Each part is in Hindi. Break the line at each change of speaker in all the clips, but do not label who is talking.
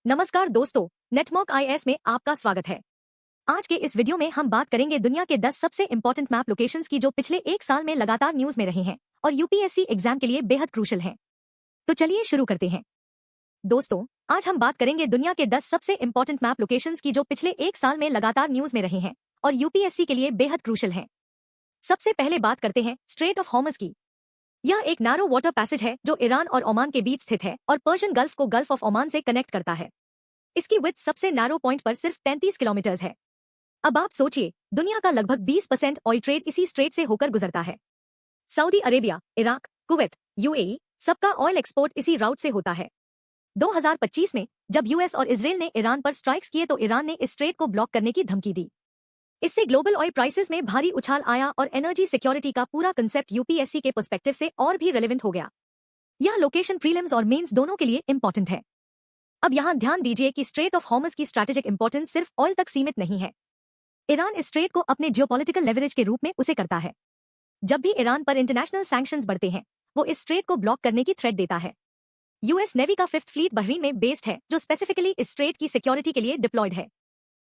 नमस्कार दोस्तों, नेटमॉक आईएएस में आपका स्वागत है। आज के इस वीडियो में हम बात करेंगे दुनिया के 10 सबसे इंपॉर्टेंट मैप लोकेशंस की जो पिछले एक साल में लगातार न्यूज में रहे हैं और यूपीएससी एग्जाम के लिए बेहद क्रूशल हैं। तो चलिए शुरू करते हैं। दोस्तों, आज हम बात करेंगे दुनिया के 10 सबसे इंपॉर्टेंट मैप लोकेशंस की जो पिछले एक साल में लगातार न्यूज में रहे हैं और यूपीएससी के लिए बेहद क्रूशल हैं। सबसे पहले बात करते हैं स्ट्रेट ऑफ हॉर्मज की। यह एक नैरो वाटर पैसेज है जो ईरान और ओमान के बीच स्थित है और पर्शियन गल्फ को गल्फ ऑफ ओमान से कनेक्ट करता है। इसकी विड्थ सबसे नैरो पॉइंट पर सिर्फ 33 किलोमीटर है। अब आप सोचिए, दुनिया का लगभग 20% ऑयल ट्रेड इसी स्ट्रेट से होकर गुजरता है। Saudi Arabia, Iraq, Kuwait, UAE सबका ऑयल एक्सपोर्ट इसी राउट से होता है। 2025 में जब यूएस और इजराइल ने ईरान पर स्ट्राइक्स किए तो ईरान ने इस स्ट्रेट को ब्लॉक करने की धमकी दी। इससे ग्लोबल ऑयल प्राइसेस में भारी उछाल आया और एनर्जी सिक्योरिटी का पूरा कंसेप्ट यूपीएससी के पर्सपेक्टिव से और भी रेलेवेंट हो गया। यह लोकेशन प्रीलिम्स और मेंस दोनों के लिए इंपॉर्टेंट है। अब यहां ध्यान दीजिए कि स्ट्रेट ऑफ हॉर्मज की स्ट्रैटेजिक इंपॉर्टेंस सिर्फ ऑयल तक सीमित नहीं है। ईरान इस स्ट्रेट को अपने जियोपॉलिटिकल लेवरेज के रूप में उसे करता है। जब भी ईरान पर इंटरनेशनल सैंक्शंस बढ़ते हैं, वो इस स्ट्रेट को ब्लॉक करने की थ्रेट देता है। यूएस नेवी का 5th फ्लीट बहरीन में बेस्ड है जो स्पेसिफिकली इस स्ट्रेट की सिक्योरिटी के लिए डिप्लॉयड है।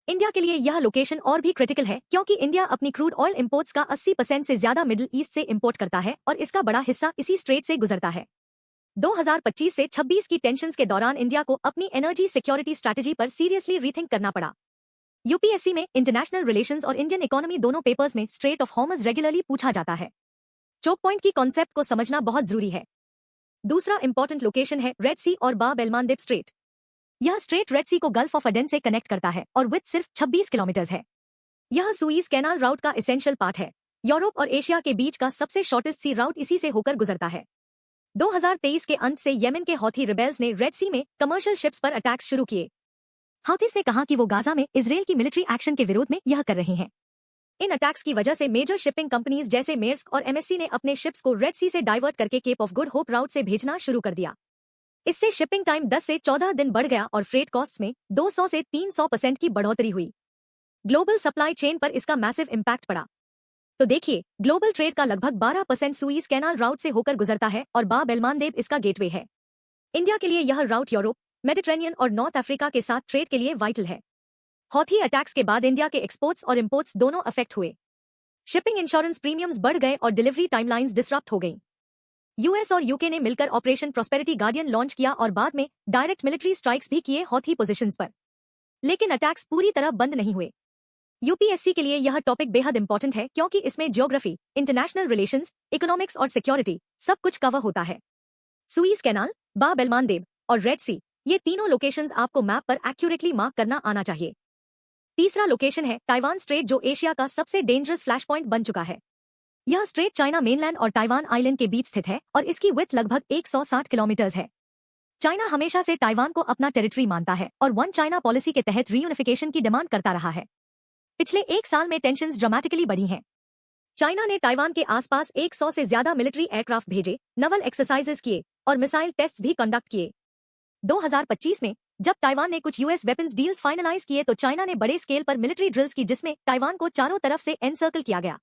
इंडिया के लिए यह लोकेशन और भी क्रिटिकल है क्योंकि इंडिया अपनी क्रूड ऑयल इंपोर्ट्स का 80% से ज्यादा मिडिल ईस्ट से इंपोर्ट करता है और इसका बड़ा हिस्सा इसी स्ट्रेट से गुजरता है। 2025 से 26 की टेंशन्स के दौरान इंडिया को अपनी एनर्जी सिक्योरिटी स्ट्रैटेजी पर सीरियसली रीथिंक करना पड़ा। यूपीएससी में इंटरनेशनल रिलेशंस और इंडियन इकोनॉमी दोनों पेपर्स में स्ट्रेट ऑफ हॉर्मज रेगुलरली पूछा जाता है। चोक पॉइंट की कॉन्सेप्ट को समझना बहुत जरूरी है। दूसरा इंपॉर्टेंट लोकेशन है रेड सी और बाब एल मांदेब स्ट्रेट। यह स्ट्रेट रेड सी को गल्फ ऑफ अडेन से कनेक्ट करता है और विड्थ सिर्फ 26 किलोमीटर है। यह सुईज कैनाल राउट का एसेंशियल पार्ट है। यूरोप और एशिया के बीच का सबसे शॉर्टेस्ट सी राउट इसी से होकर गुजरता है। 2023 के अंत से येमेन के हौथी रिबेल्स ने रेड सी में कमर्शियल शिप्स पर अटैक्स शुरू किए। हौथीस ने कहा कि वो गाजा में इजराइल की मिलिट्री एक्शन के विरोध में यह कर रहे हैं। इन अटैक्स की वजह से मेजर शिपिंग कंपनीज जैसे मेर्स्क और एमएससी ने अपने शिप्स को रेड सी से डाइवर्ट करके केप ऑफ गुड होप राउट से भेजना शुरू कर दिया। इससे शिपिंग टाइम 10 से 14 दिन बढ़ गया और फ्रेट कॉस्ट्स में 200 से 300% की बढ़ोतरी हुई। ग्लोबल सप्लाई चेन पर इसका मैसिव इंपैक्ट पड़ा। तो देखिए, ग्लोबल ट्रेड का लगभग 12% सुईज कैनाल राउट से होकर गुजरता है और बाब एल मांदेब इसका गेटवे है। इंडिया के लिए यह राउट यूरोप, मेडिटेरेनियन और नॉर्थ अफ्रीका के साथ ट्रेड के लिए वाइटल है। हौथी अटैक्स के बाद इंडिया के एक्सपोर्ट्स और इंपोर्ट्स दोनों अफेक्ट हुए। शिपिंग इंश्योरेंस प्रीमियम्स बढ़ गए और डिलीवरी टाइमलाइंस डिसरप्ट हो गईं। यूएस और यूके ने मिलकर ऑपरेशन प्रॉस्पेरिटी गार्डियन लॉन्च किया और बाद में डायरेक्ट मिलिट्री स्ट्राइक्स भी किए हौथी पोजीशंस पर। लेकिन अटैक्स पूरी तरह बंद नहीं हुए। यूपीएससी के लिए यह टॉपिक बेहद इंपॉर्टेंट है क्योंकि इसमें ज्योग्राफी, इंटरनेशनल रिलेशंस, इकोनॉमिक्स और सिक्योरिटी सब कुछ कवर होता है। सुईज कैनाल, बाब एल मांदेब और रेड सी, ये तीनों लोकेशंस आपको मैप पर एक्यूरेटली मार्क करना आना चाहिए। तीसरा लोकेशन है ताइवान स्ट्रेट जो एशिया का सबसे डेंजरस फ्लैश पॉइंट बन चुका है। यह स्ट्रेट चाइना मेनलैंड और ताइवान आइलैंड के बीच स्थित है और इसकी विड्थ लगभग 160 किलोमीटर है। चाइना हमेशा से ताइवान को अपना टेरिटरी मानता है और वन चाइना पॉलिसी के तहत रीयूनिफिकेशन की डिमांड करता रहा है। पिछले एक साल में टेंशन्स ड्रामेटिकली बढ़ी हैं। चाइना ने ताइवान के आसपास 100 से ज्यादा मिलिट्री एयरक्राफ्ट भेजे, नवल एक्सरसाइजेस किए और मिसाइल टेस्ट्स भी कंडक्ट किए। 2025 में जब ताइवान ने कुछ यूएस वेपन्स डील्स फाइनलाइज किए तो चाइना ने बड़े स्केल पर मिलिट्री ड्रिल्स की जिसमें ताइवान को चारों तरफ से एनसर्कल किया गया।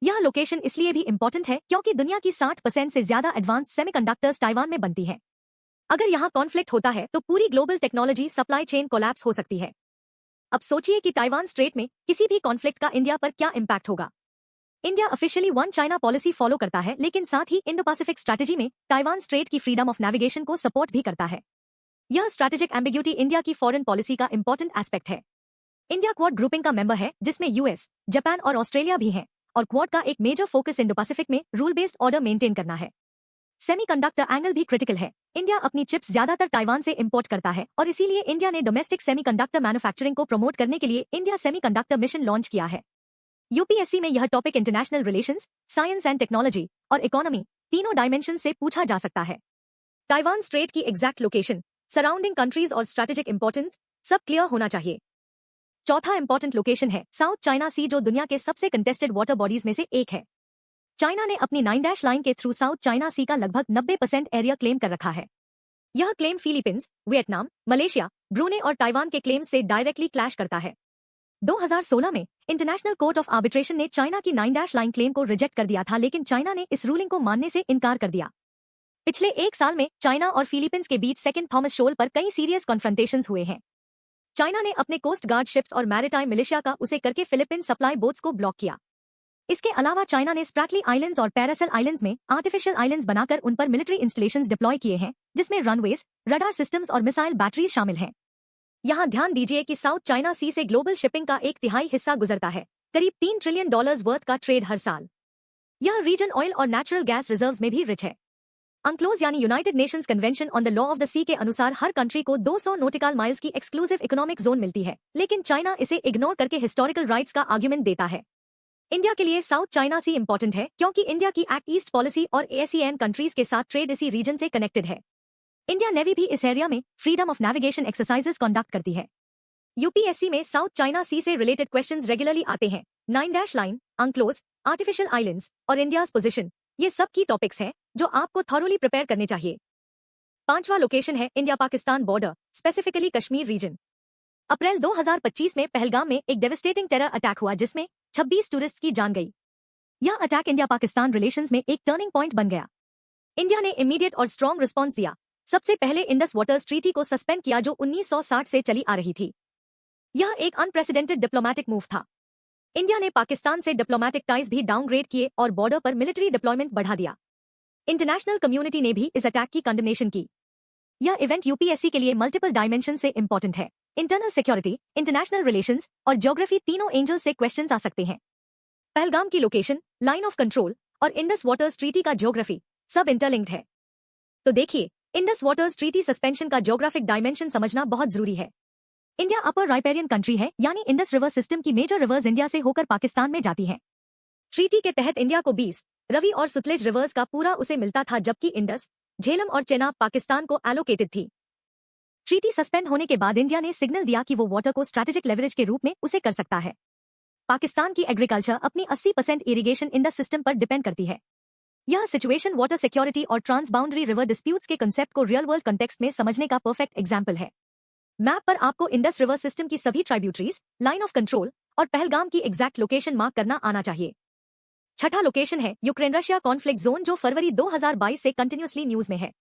यह लोकेशन इसलिए भी इंपॉर्टेंट है क्योंकि दुनिया की 60% से ज्यादा एडवांस्ड सेमीकंडक्टर्स ताइवान में बनती हैं। अगर यहां कॉन्फ्लिक्ट होता है तो पूरी global technology supply chain collapse हो सकती है। अब सोचिए कि ताइवान स्ट्रेट में किसी भी कॉन्फ्लिक्ट का इंडिया पर क्या इंपैक्ट होगा। India officially one China policy follow करता है लेकिन साथ ही इंडो पैसिफिक स्ट्रैटेजी में ताइवान स्ट्रेट की फ्रीडम ऑफ नेविगेशन को सपोर्ट भी करता है। यह स्ट्रैटेजिक एम्बिग्यूटी इंडिया की फॉरेन पॉलिसी का इंपॉर्टेंट एस्पेक्ट है। इंडिया क्वाड ग्रुपिंग का मेंबर है जिसमें यूएस, जापान और ऑस्ट्रेलिया भी हैं और क्वाड का एक मेजर फोकस इंडो पैसिफिक में रूल बेस्ड ऑर्डर मेंटेन करना है। सेमीकंडक्टर एंगल भी क्रिटिकल है। इंडिया अपनी चिप्स ज्यादातर ताइवान से इंपोर्ट करता है और इसीलिए इंडिया ने डोमेस्टिक सेमीकंडक्टर मैन्युफैक्चरिंग को प्रमोट करने के लिए इंडिया सेमीकंडक्टर मिशन लॉन्च किया है। यूपीएससी में यह topic international relations, science and technology और इकोनॉमी तीनों डायमेंशन से पूछा जा सकता है। ताइवान स्ट्रेट की एग्जैक्ट लोकेशन, सराउंडिंग कंट्रीज और स्ट्रैटेजिक इंपॉर्टेंस सब क्लियर होना चाहिए। चौथा इंपॉर्टेंट लोकेशन है साउथ चाइना सी जो दुनिया के सबसे कंटेस्टेड वाटर बॉडीज में से एक है। चाइना ने अपनी 9 लाइन के थ्रू साउथ चाइना सी का लगभग 90% एरिया क्लेम कर रखा है। यह क्लेम फिलीपींस, वियतनाम, मलेशिया, ब्रूने और ताइवान के क्लेम से डायरेक्टली क्लैश करता है। 2016 में इंटरनेशनल कोर्ट ऑफ आर्बिट्रेशन ने चाइना की 9 लाइन क्लेम को रिजेक्ट कर दिया था लेकिन चाइना ने इस रूलिंग को मानने से इनकार कर दिया। पिछले एक साल में चाइना और फिलीपींस के बीच सेकेंड थॉमस शोल पर कई सीरियस कॉन्फ्रंटेशंस हुए हैं। चाइना ने अपने कोस्ट गार्ड शिप्स और मैरिटाइम मिलिशिया का उसे करके फिलीपींस सप्लाई बोट्स को ब्लॉक किया। इसके अलावा चाइना ने स्प्रैटली आइलैंड्स और पैरासेल आइलैंड्स में आर्टिफिशियल आइलैंड्स बनाकर उन पर मिलिट्री इंस्टॉलेशंस डिप्लॉय किए हैं, जिसमें रनवेज, रडार सिस्टम्स और मिसाइल बैटरीज शामिल हैं। यहां ध्यान दीजिए कि साउथ चाइना सी से ग्लोबल शिपिंग का 1/3 हिस्सा गुजरता है, करीब $3 ट्रिलियन वर्थ का ट्रेड हर साल। यह रीजन ऑयल और नेचुरल गैस रिजर्व्स में भी रिच है। अंक्लोज यानी United Nations Convention on the Law of the Sea के अनुसार हर कंट्री को 200 नॉटिकल माइल्स की एक्सक्लूसिव इकोनॉमिक जोन मिलती है, लेकिन चाइना इसे इग्नोर करके हिस्टोरिकल राइट्स का आर्ग्यूमेंट देता है। इंडिया के लिए साउथ चाइना सी इंपॉर्टेंट है क्योंकि इंडिया की एक्ट ईस्ट पॉलिसी और एसीएन कंट्रीज के साथ ट्रेड इसी रीजन से कनेक्टेड है। इंडिया नेवी भी इस एरिया में freedom of navigation exercises conduct करती है। यूपीएससी में साउथ चाइना सी से रिलेटेड क्वेश्चंस रेगुलरली आते हैं। 9 लाइन, अंक्लोज, आर्टिफिशियल आइलैंड्स और इंडियाज पोजीशन, ये सब की टॉपिक्स हैं जो आपको थॉरोली प्रिपेयर करने चाहिए। 5वां लोकेशन है India Pakistan border, specifically Kashmir region. अप्रैल 2025 में पहलगाम में एक डेविस्टेटिंग टेरर अटैक हुआ जिसमें 26 टूरिस्ट्स की जान गई। यह अटैक इंडिया पाकिस्तान रिलेशंस में एक टर्निंग पॉइंट बन गया। इंडिया ने इमीडिएट और स्ट्रॉन्ग रिस्पॉन्स दिया। सबसे पहले इंडस वाटर्स ट्रीटी को सस्पेंड किया जो 1960 से चली आ रही थी। यह एक अनप्रेसिडेंटेड डिप्लोमैटिक मूव था। इंडिया ने पाकिस्तान से डिप्लोमैटिक टाइज भी डाउनग्रेड किए और बॉर्डर पर मिलिट्री डिप्लॉयमेंट बढ़ा दिया। इंटरनेशनल कम्युनिटी ने भी इस अटैक की कंडेमनेशन की। यह इवेंट यूपीएससी के लिए मल्टीपल डायमेंशन से इंपॉर्टेंट है। इंटरनल सिक्योरिटी, इंटरनेशनल रिलेशंस और ज्योग्राफी तीनों एंगल से क्वेश्चंस आ सकते हैं। पहलगाम की लोकेशन, लाइन ऑफ कंट्रोल और इंडस वाटर्स ट्रीटी का ज्योग्राफी सब इंटरलिंक्ड है। तो देखिए, इंडस वाटर्स ट्रीटी सस्पेंशन का ज्योग्राफिक डायमेंशन समझना बहुत जरूरी है। इंडिया अपर राइपेरियन कंट्री है, यानी इंडस रिवर सिस्टम की मेजर रिवर्स इंडिया से होकर पाकिस्तान में जाती हैं। ट्रीटी के तहत इंडिया को 20 रवि और सुतलेज रिवर्स का पूरा उसे मिलता था, जबकि इंडस, झेलम और चेनाब पाकिस्तान को एलोकेटेड थी। ट्रीटी सस्पेंड होने के बाद इंडिया ने सिग्नल दिया कि वो वाटर को स्ट्रैटेजिक लेवरेज के रूप में उसे कर सकता है। पाकिस्तान की एग्रीकल्चर अपनी 80% इरिगेशन इंडस सिस्टम पर डिपेंड करती है। यह सिचुएशन वाटर सिक्योरिटी और ट्रांस बाउंड्री रिवर डिस्प्यूट्स के कंसेप्ट को रियल वर्ल्ड कॉन्टेक्स्ट में समझने का परफेक्ट एग्जाम्पल है। मैप पर आपको इंडस रिवर सिस्टम की सभी ट्राइब्यूटरीज, लाइन ऑफ कंट्रोल और पहलगाम की एग्जैक्ट लोकेशन मार्क करना आना चाहिए। छठा लोकेशन है यूक्रेन रशिया कॉन्फ्लिक्ट जोन, जो फरवरी 2022 से कंटिन्यूअसली न्यूज में है।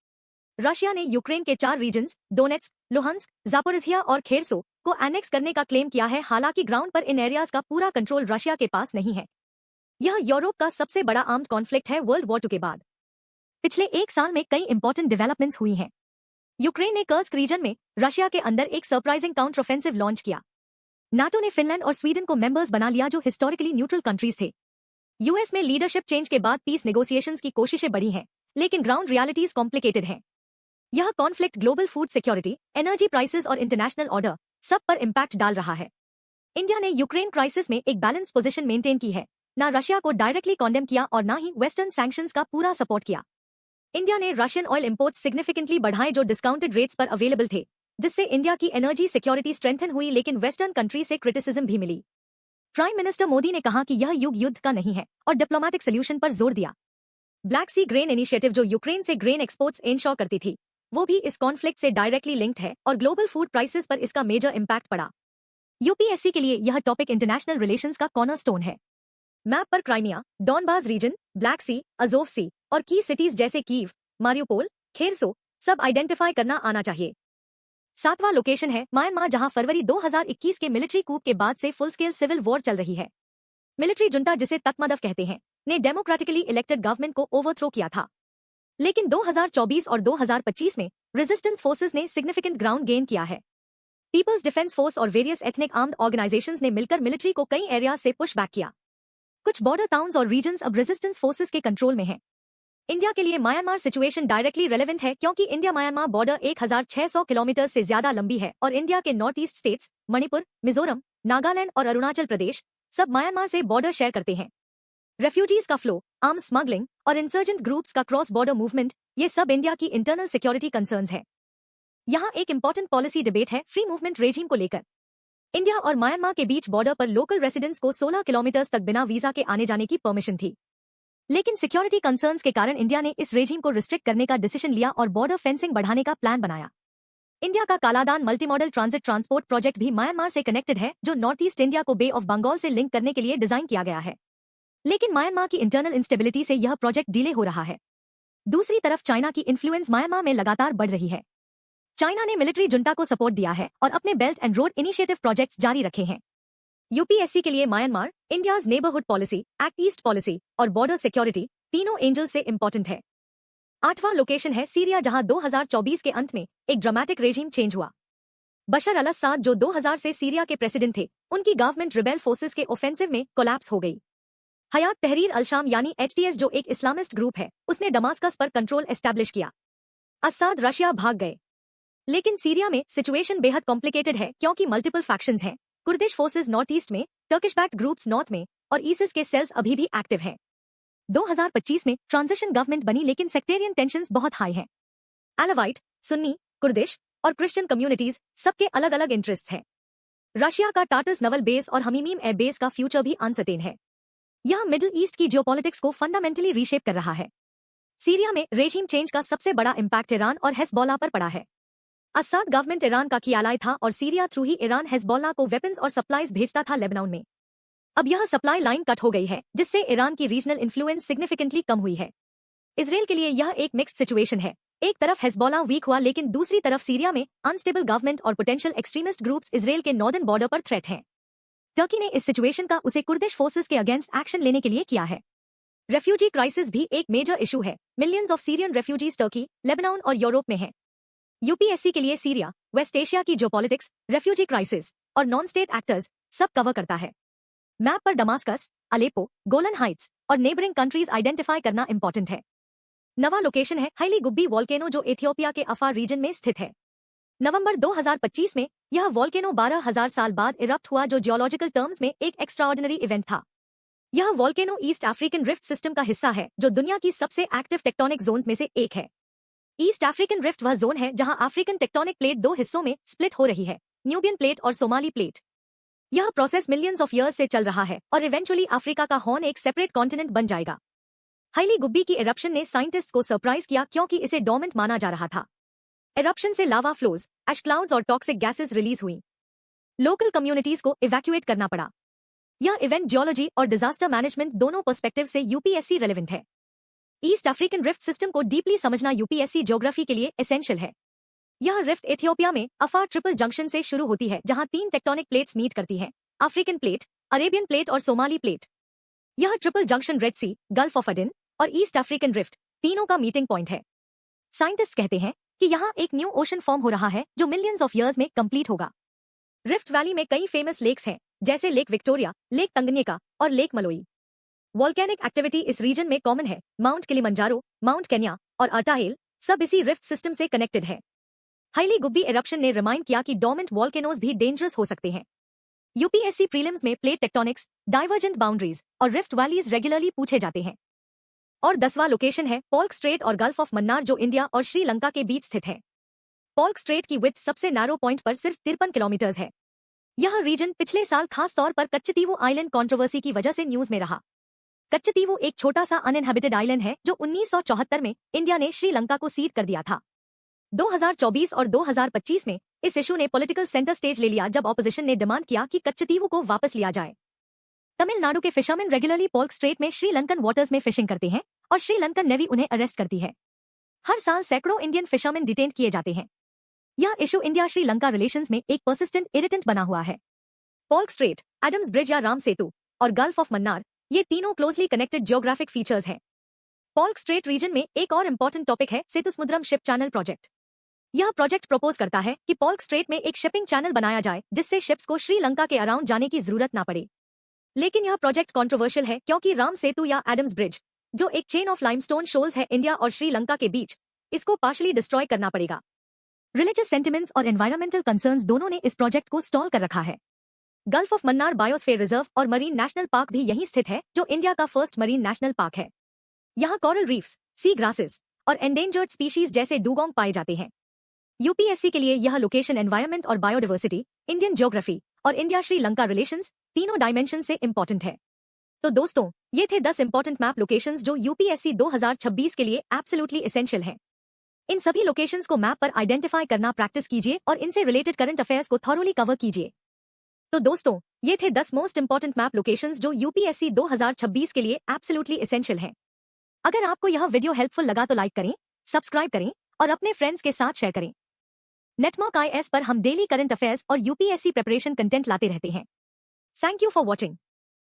रशिया ने यूक्रेन के 4 रीजन्स डोनेट्स्क, लुहांस्क, जापोरिजिया और खेरसो को एनेक्स करने का क्लेम किया है। हालांकि ग्राउंड पर इन एरियाज का पूरा कंट्रोल रशिया के पास नहीं है। यह यूरोप का सबसे बड़ा आर्म्ड कॉन्फ्लिक्ट है वर्ल्ड वॉर 2 के बाद। पिछले एक साल में कई इंपॉर्टेंट डेवलपमेंट्स हुई हैं। यूक्रेन ने कर्स्क रीजन में रशिया के अंदर एक सरप्राइजिंग काउंटर ऑफेंसिव लॉन्च किया। नाटो ने फिनलैंड और स्वीडन को मेंबर्स बना लिया जो हिस्टोरिकली न्यूट्रल कंट्रीज थे। यूएस में लीडरशिप चेंज के बाद पीस नेगोशिएशंस की कोशिशें बढ़ी हैं, लेकिन ग्राउंड रियलिटीज कॉम्प्लिकेटेड हैं। यह conflict global food security, energy prices और इंटरनेशनल ऑर्डर सब पर इम्पैक्ट डाल रहा है। इंडिया ने यूक्रेन क्राइसिस में एक बैलेंस पोजीशन मेंटेन की है, ना रशिया को डायरेक्टली कॉन्डेम किया और ना ही वेस्टर्न सैंक्शंस का पूरा सपोर्ट किया। इंडिया ने रशियन ऑयल इंपोर्ट्स सिग्निफिकेंटली बढ़ाए जो डिस्काउंटेड रेट्स पर अवेलेबल थे, जिससे इंडिया की एनर्जी सिक्योरिटी स्ट्रेंथन हुई, लेकिन वेस्टर्न कंट्री से क्रिटिसिज्म भी मिली। प्राइम मिनिस्टर मोदी ने कहा कि यह युग युद्ध का नहीं है और डिप्लोमैटिक सोल्यूशन पर जोर दिया। ब्लैक सी ग्रेन इनिशिएटिव जो यूक्रेन से ग्रेन एक्सपोर्ट्स इंश्योर करती थी, वो भी इस कॉन्फ्लिक्ट से डायरेक्टली लिंक्ड है और ग्लोबल फूड प्राइसेस पर इसका मेजर इम्पैक्ट पड़ा। यूपीएससी के लिए यह टॉपिक इंटरनेशनल रिलेशंस का कॉर्नरस्टोन है। मैप पर क्राइमिया, डॉनबास रीजन, ब्लैक सी, अजोव सी और की सिटीज जैसे कीव, मारियोपोल, खेरसो सब आइडेंटिफाई करना आना चाहिए। 7वां लोकेशन है म्यांमार, जहां फरवरी 2021 के मिलिट्री कूप के बाद से फुल स्केल सिविल वॉर चल रही है। मिलिट्री जुंटा, जिसे तकमदफ कहते हैं, ने डेमोक्रेटिकली इलेक्टेड गवर्नमेंट को ओवरथ्रो किया था, लेकिन 2024 और 2025 में रेजिस्टेंस फोर्सेस ने सिग्निफिकेंट ग्राउंड गेन किया है। पीपल्स डिफेंस फोर्स और वेरियस एथनिक आर्म्ड ऑर्गेनाइजेशंस ने मिलकर मिलिट्री को कई एरियाज से पुश बैक किया। कुछ बॉर्डर टाउन्स और रीजन्स अब रेजिस्टेंस फोर्सेस के कंट्रोल में हैं। इंडिया के लिए म्यांमार सिचुएशन डायरेक्टली रेलेवेंट है क्योंकि इंडिया म्यांमार बॉर्डर 1600 किलोमीटर से ज्यादा लंबी है और इंडिया के north east states Manipur, Mizoram, Nagaland और अरुणाचल प्रदेश सब म्यांमार से बॉर्डर शेयर करते हैं। रेफ्यूजीज का फ्लो, आर्म्स स्मगलिंग और इंसर्जेंट ग्रुप्स का क्रॉस बॉर्डर मूवमेंट, ये सब इंडिया की इंटरनल सिक्योरिटी कंसर्न्स है। यहाँ एक इंपॉर्टेंट पॉलिसी डिबेट है फ्री मूवमेंट रेजिम को लेकर। इंडिया और म्यांमार के बीच बॉर्डर पर लोकल रेसिडेंट्स को 16 किलोमीटर तक बिना वीजा के आने जाने की परमिशन थी, लेकिन सिक्योरिटी कंसर्न्स के कारण इंडिया ने इस रेजिम को रिस्ट्रिक्ट करने का डिसीजन लिया और बॉर्डर फेंसिंग बढ़ाने का प्लान बनाया। इंडिया का Kaladan multimodal transit transport project भी म्यांमार से कनेक्टेड है, जो नॉर्थ ईस्ट इंडिया को बे ऑफ बंगाल से लिंक करने के लिए डिजाइन किया गया है, लेकिन म्यांमार की इंटरनल इंस्टेबिलिटी से यह प्रोजेक्ट डिले हो रहा है। दूसरी तरफ चाइना की इन्फ्लुएंस म्यांमार में लगातार बढ़ रही है। चाइना ने मिलिट्री जुंटा को सपोर्ट दिया है और अपने belt and road initiative projects जारी रखे हैं। यूपीएससी के लिए Myanmar, India's neighbourhood policy, act east policy और बॉर्डर सिक्योरिटी तीनों एंजल से इंपॉर्टेंट है। 8वां लोकेशन है सीरिया, जहां 2024 के अंत में एक ड्रामेटिक रेजिम चेंज हुआ। बशर अल अस्साद, जो 2000 से सीरिया के प्रेसिडेंट थे, उनकी गवर्नमेंट रिबेल फोर्सेस के ऑफेंसिव में कोलैप्स हो गई। हयात तहरीर अल शाम यानी एचटीएस, जो एक इस्लामिस्ट ग्रुप है, उसने दमास्कस पर कंट्रोल एस्टैब्लिश किया। अस्साद रशिया भाग गए। लेकिन सीरिया में सिचुएशन बेहद कॉम्प्लिकेटेड है क्योंकि मल्टीपल फैक्शंस हैं। कुर्दिश फोर्सेस नॉर्थ ईस्ट में, टर्किश बैक्ड ग्रुप्स नॉर्थ में और ईसिस के सेल्स अभी भी एक्टिव हैं। 2025 में ट्रांजिशन गवर्नमेंट बनी लेकिन सेक्टेरियन टेंशंस बहुत हाई हैं। अलावाइट, सुन्नी, कुर्दिश और क्रिश्चियन कम्युनिटीज सबके अलग अलग इंटरेस्ट्स हैं। रशिया का टाटस नवल बेस और हमीमीम एयर बेस का फ्यूचर भी अनसर्टेन है। यह मिडिल ईस्ट की जियोपॉलिटिक्स को फंडामेंटली रीशेप कर रहा है। सीरिया में रेजिम चेंज का सबसे बड़ा इंपैक्ट ईरान और हेजबोल्ला पर पड़ा है। अस्साद गवर्नमेंट ईरान का की एलाय था और सीरिया थ्रू ही ईरान हेजबोल्ला को वेपन्स और सप्लाईज भेजता था लेबनान में। अब यह सप्लाई लाइन कट हो गई है, जिससे ईरान की रीजनल इन्फ्लुएंस सिग्निफिकेंटली कम हुई है। इसराइल के लिए यह एक मिक्स्ड सिचुएशन है। एक तरफ हेजबोल्ला वीक हुआ लेकिन दूसरी तरफ सीरिया में अनस्टेबल गवर्नमेंट और पोटेंशियल एक्सट्रीमिस्ट ग्रुप्स इसराइल के नॉर्दर्न बॉर्डर पर थ्रेट हैं। टर्की ने इस सिचुएशन का उसे कुर्दिश फोर्सेस के अगेंस्ट एक्शन लेने के लिए किया है। रेफ्यूजी क्राइसिस भी एक मेजर इशू है। Millions of Syrian refugees Turkey, Lebanon और यूरोप में हैं। यूपीएससी के लिए सीरिया, वेस्ट एशिया की जियोपॉलिटिक्स, रेफ्यूजी क्राइसिस और नॉन स्टेट एक्टर्स सब कवर करता है। मैप पर दमास्कस, अलेपो, गोलन हाइट्स और नेबरिंग कंट्रीज आइडेंटिफाई करना इंपॉर्टेंट है। नवा लोकेशन है हाईली गुब्बी वॉल्केनो, जो इथियोपिया के अफार रीजन में स्थित है। नवंबर 2025 में यह वॉल्केनो 12,000 साल बाद इरप्ट हुआ, जो जियोलॉजिकल टर्म्स में एक एक्स्ट्राऑर्डिनरी इवेंट था। यह volcano east African rift system का हिस्सा है, जो दुनिया की सबसे एक्टिव टेक्टोनिक जोन्स में से एक है। ईस्ट अफ्रीकन रिफ्ट वह जोन है जहां अफ्रीकन टेक्टोनिक प्लेट दो हिस्सों में स्प्लिट हो रही है, न्यूबियन प्लेट और सोमाली प्लेट। यह प्रोसेस मिलियंस ऑफ ईयर्स से चल रहा है और इवेंचुअली अफ्रीका का हॉर्न एक सेपरेट कॉन्टिनेंट बन जाएगा। हाईली गुब्बी की इरप्शन ने साइंटिस्ट्स को सरप्राइज किया क्योंकि इसे डोर्मेंट माना जा रहा था। इरप्शन से लावा फ्लोज, एश क्लाउड्स और टॉक्सिक गैसेस रिलीज हुई। लोकल कम्युनिटीज को इवैक्यूएट करना पड़ा। यह इवेंट जियोलॉजी और डिजास्टर मैनेजमेंट दोनों पर्सपेक्टिव से यूपीएससी रेलेवेंट है। ईस्ट अफ्रीकन रिफ्ट सिस्टम को डीपली समझना यूपीएससी ज्योग्राफी के लिए एसेंशियल है। यह रिफ्ट इथियोपिया में अफार ट्रिपल जंक्शन से शुरू होती है, जहां 3 टेक्टोनिक प्लेट्स मीट करती हैं, अफ्रीकन प्लेट, अरेबियन प्लेट और सोमाली प्लेट। यह triple junction Red Sea, Gulf of Aden और ईस्ट अफ्रीकन रिफ्ट तीनों का मीटिंग पॉइंट है। साइंटिस्ट कहते हैं कि यहाँ एक न्यू ओशन फॉर्म हो रहा है जो मिलियंस ऑफ ईयर्स में कंप्लीट होगा। रिफ्ट वैली में कई फेमस लेक्स हैं, जैसे लेक विक्टोरिया, लेक तंगन्यिका और लेक मलोई। वॉल्केनिक एक्टिविटी इस रीजन में कॉमन है। माउंट किलिमंजारो, माउंट केन्या और अटाहिल सब इसी रिफ्ट सिस्टम से कनेक्टेड है। हाईली गुब्बी इरप्शन ने रिमाइंड किया कि डोर्मेंट वॉल्केनोज भी डेंजरस हो सकते हैं। यूपीएससी प्रीलिम्स में प्लेट टेक्टोनिक्स, डाइवर्जेंट बाउंड्रीज और रिफ्ट वैलीज रेगुलरली पूछे जाते हैं। और 10वां लोकेशन है पोल्क स्ट्रेट और गल्फ ऑफ मन्नार, जो इंडिया और श्रीलंका के बीच स्थित है। पोल्क स्ट्रेट की विड्थ सबसे नैरो पॉइंट पर सिर्फ 53 किलोमीटर है। यह रीजन पिछले साल खास तौर पर कच्चतीवो आइलैंड कंट्रोवर्सी की वजह से न्यूज में रहा। कच्चतीवो एक छोटा सा अनइनहेबिटेड आइलैंड है जो 1974 में इंडिया ने श्रीलंका को सीड कर दिया था। 2024 और 2025 में इस इशू ने पॉलिटिकल सेंटर स्टेज ले लिया जब ऑपोजिशन ने डिमांड किया कि कच्चतीवो को वापस लिया जाए। तमिलनाडु के फिशरमैन रेगुलरली पोल्क स्ट्रेट में श्रीलंकन वाटर्स में फिशिंग करते हैं और श्रीलंकन नेवी उन्हें अरेस्ट करती है। हर साल सैकड़ों इंडियन फिशरमैन डिटेन किए जाते हैं। यह इशू इंडिया श्रीलंका रिलेशंस में एक पर्सिस्टेंट इरिटेंट बना हुआ है। पोल्क स्ट्रेट, एडम्स ब्रिज या राम सेतु और गल्फ ऑफ मन्नार, ये तीनों क्लोजली कनेक्टेड जियोग्राफिक फीचर्स हैं। पोल्क स्ट्रेट रीजन में एक और इंपॉर्टेंट टॉपिक है सेतुसमुद्रम शिप चैनल प्रोजेक्ट। यह प्रोजेक्ट प्रपोज करता है कि पोल्क स्ट्रेट में एक शिपिंग चैनल बनाया जाए जिससे शिप्स को श्रीलंका के अराउंड जाने की जरूरत ना पड़े। लेकिन यह प्रोजेक्ट कंट्रोवर्शियल है क्योंकि राम सेतु या एडम्स ब्रिज, जो एक चेन ऑफ लाइमस्टोन शोल्स है इंडिया और श्रीलंका के बीच, इसको पार्शली डिस्ट्रॉय करना पड़ेगा। रिलीजियस सेंटिमेंट्स और एनवायरमेंटल कंसर्न्स दोनों ने इस प्रोजेक्ट को स्टॉल कर रखा है। Gulf of Mannar biosphere reserve और मरीन नेशनल पार्क भी यहीं स्थित है, जो इंडिया का फर्स्ट मरीन नेशनल पार्क है। यहाँ कोरल रीफ्स, सी ग्रासेस और एंडेंजर्ड स्पीशीज जैसे डुगोंग पाए जाते हैं। यूपीएससी के लिए यह लोकेशन एनवायरमेंट और बायोडाइवर्सिटी, इंडियन ज्योग्राफी और इंडिया श्रीलंका रिलेशंस तीनों डायमेंशन से इंपॉर्टेंट है। तो दोस्तों, ये थे 10 इंपॉर्टेंट मैप लोकेशंस जो यूपीएससी 2026 के लिए एब्सोल्युटली एसेंशियल हैं। इन सभी लोकेशंस को मैप पर आइडेंटिफाई करना प्रैक्टिस कीजिए और इनसे रिलेटेड करंट अफेयर्स को थॉरोली कवर कीजिए। तो दोस्तों, ये थे 10 मोस्ट इंपॉर्टेंट मैप लोकेशंस जो यूपीएससी 2026 के लिए एब्सोल्युटली एसेंशियल हैं। अगर आपको यह वीडियो हेल्पफुल लगा तो लाइक करें, सब्सक्राइब करें और अपने फ्रेंड्स के साथ शेयर करें। नेटमॉक आईएएस पर हम डेली करंट अफेयर्स और यूपीएससी प्रिपरेशन कंटेंट लाते रहते हैं। Thank you for watching.